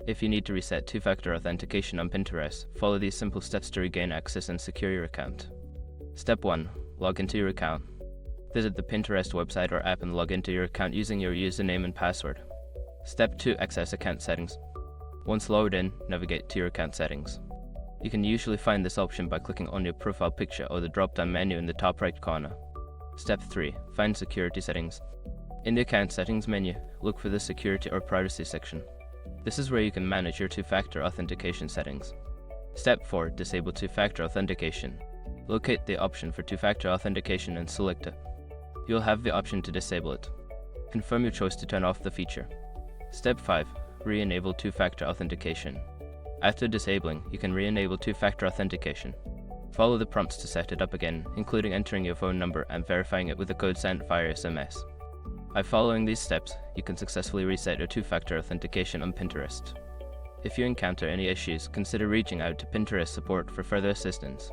If you need to reset two-factor authentication on Pinterest, follow these simple steps to regain access and secure your account. Step 1. Log into your account. Visit the Pinterest website or app and log into your account using your username and password. Step 2. Access account settings. Once logged in, navigate to your account settings. You can usually find this option by clicking on your profile picture or the drop-down menu in the top right corner. Step 3. Find security settings. In the account settings menu, look for the security or privacy section. This is where you can manage your two-factor authentication settings. Step 4. Disable two-factor authentication. Locate the option for two-factor authentication and select it. You'll have the option to disable it. Confirm your choice to turn off the feature. Step 5. Re-enable two-factor authentication. After disabling, you can re-enable two-factor authentication. Follow the prompts to set it up again, including entering your phone number and verifying it with a code sent via SMS. By following these steps, you can successfully reset your two-factor authentication on Pinterest. If you encounter any issues, consider reaching out to Pinterest support for further assistance.